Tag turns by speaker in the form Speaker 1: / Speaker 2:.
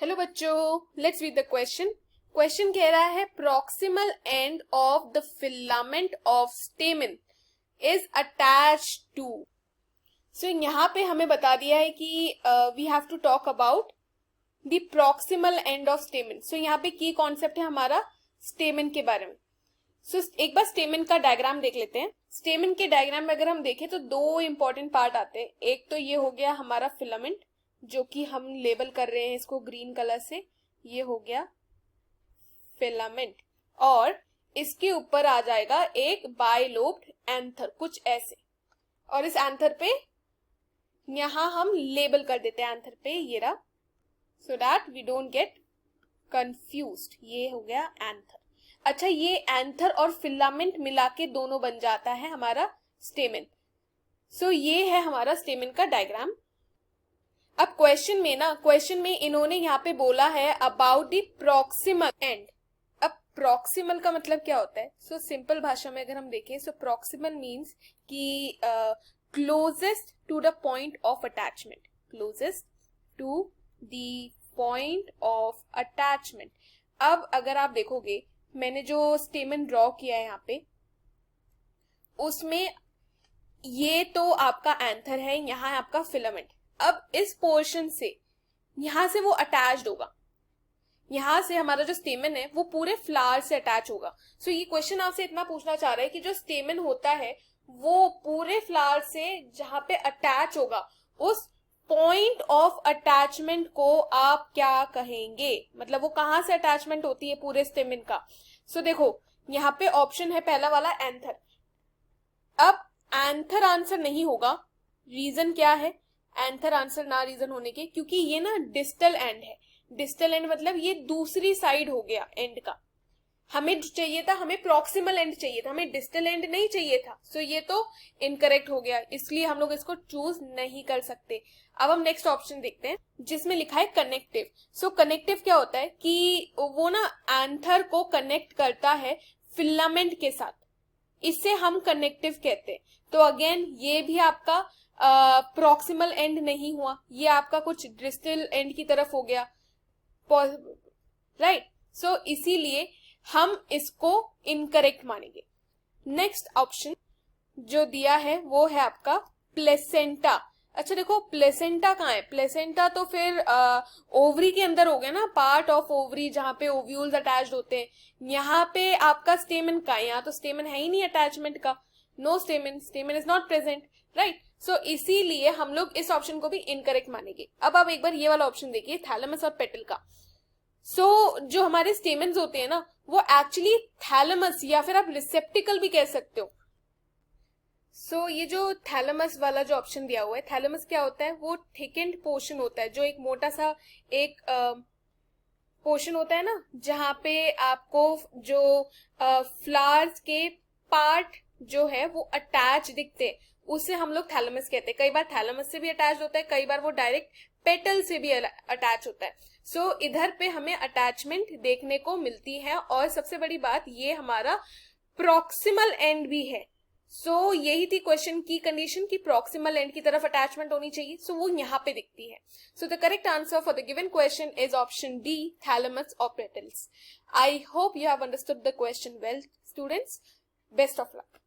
Speaker 1: Hello बच्चों, let's read the question. Question कह रहा है proximal end of the filament of stamen is attached to. So यहाँ पे हमें बता दिया है कि we have to talk about the proximal end of stamen. So यहाँ पे की कॉन्सेप्ट है हमारा स्टेमन के बारे में। सो एक बार स्टेमन का डायग्राम देख लेते हैं। स्टेमन के डायग्राम में अगर हम देखें तो दो इंपॉर्टेंट पार्ट आते हैं। एक तो ये हो गया हमारा फिलामेंट, जो कि हम लेबल कर रहे हैं इसको ग्रीन कलर से, ये हो गया फिलामेंट। और इसके ऊपर आ जाएगा एक बाइलोब्ड एंथर, कुछ ऐसे। और इस एंथर पे यहां हम लेबल कर देते हैं एंथर पे, ये रहा, so that we don't get confused. ये हो गया एंथर। अच्छा, ये एंथर और फिलामेंट मिला के दोनों बन जाता है हमारा स्टेमन। सो ये है हमारा स्टेमन का डायग्राम। अब क्वेश्चन में इन्होंने यहाँ पे बोला है अबाउट द प्रॉक्सिमल एंड। अब प्रॉक्सिमल का मतलब क्या होता है? सो सिंपल भाषा में अगर हम देखें, सो प्रॉक्सिमल मीन्स कि closest to the point of attachment, closest to the point of attachment. अब अगर आप देखोगे, मैंने जो स्टेमन ड्रॉ किया है यहाँ पे, उसमें ये तो आपका एंथर है, यहाँ है आपका फिलामेंट। अब इस पोर्शन से यहां से वो अटैच्ड होगा, यहां से हमारा जो स्टेमन है वो पूरे फ्लावर से अटैच होगा। सो ये क्वेश्चन आपसे इतना पूछना चाह रहा है कि जो स्टेमन होता है वो पूरे फ्लावर से जहां पे अटैच होगा, उस पॉइंट ऑफ अटैचमेंट को आप क्या कहेंगे? मतलब वो कहां से अटैचमेंट होती है पूरे स्टेमन का। सो देखो, यहाँ पे ऑप्शन है पहला वाला एंथर। अब एंथर आंसर नहीं होगा। रीजन क्या है एंथर आंसर ना रीजन होने के? क्योंकि ये ना डिस्टल एंड है। डिस्टल एंड मतलब ये दूसरी साइड हो गया एंड का। हमें चाहिए था, हमें प्रॉक्सिमल एंड चाहिए था, हमें डिस्टल एंड नहीं चाहिए था। सो ये तो इनकरेक्ट हो गया, इसलिए हम लोग इसको चूज नहीं कर सकते। अब हम नेक्स्ट ऑप्शन देखते हैं जिसमें लिखा है कनेक्टिव। सो कनेक्टिव क्या होता है कि वो ना एंथर को कनेक्ट करता है फिलामेंट के साथ, इससे हम कनेक्टिव कहते हैं। तो अगेन ये भी आपका प्रॉक्सिमल एंड नहीं हुआ, ये आपका कुछ डिस्टल एंड की तरफ हो गया, राइट। सो इसीलिए हम इसको इनकरेक्ट मानेंगे। नेक्स्ट ऑप्शन जो दिया है वो है आपका प्लेसेंटा। अच्छा देखो, प्लेसेंटा कहाँ है? प्लेसेंटा तो फिर ओवरी के अंदर हो गया ना, पार्ट ऑफ ओवरी जहां पे ओव्यूल्स अटैच्ड होते हैं। यहाँ पे आपका स्टेमन का है, यहाँ तो स्टेमन है ही नहीं अटैचमेंट का। No stamen, stamen is not present, right. So इसीलिए हम लोग इस ऑप्शन को भी इनकरेक्ट मानेंगे। अब आप एक बार ये वाला ऑप्शन देखिए, थैलेमस और पेटल का। सो जो हमारे स्टेमन्स होते हैं ना, वो एक्चुअली थैलेमस या फिर आप रिसेप्टिकल भी कह सकते हो। सो ये जो थैलेमस वाला जो ऑप्शन दिया हुआ है, थैलेमस क्या होता है? वो थिकेंड पोर्शन होता है, जो एक मोटा सा एक पोर्शन होता है ना, जहां पे आपको जो फ्लावर्स के पार्ट जो है वो अटैच दिखते हैं, उसे हम लोग थैलेमस कहते हैं। कई बार थैलेमस से भी अटैच होता है, कई बार वो डायरेक्ट पेटल से भी अटैच होता है। सो इधर पे हमें अटैचमेंट देखने को मिलती है। और सबसे बड़ी बात, ये हमारा प्रॉक्सिमल एंड भी है। सो यही थी क्वेश्चन की कंडीशन कि प्रॉक्सिमल एंड की तरफ अटैचमेंट होनी चाहिए। सो वो यहाँ पे दिखती है। So the correct answer for the given question is option D, thalamus और petals. I hope you have understood the question well students. Best of luck.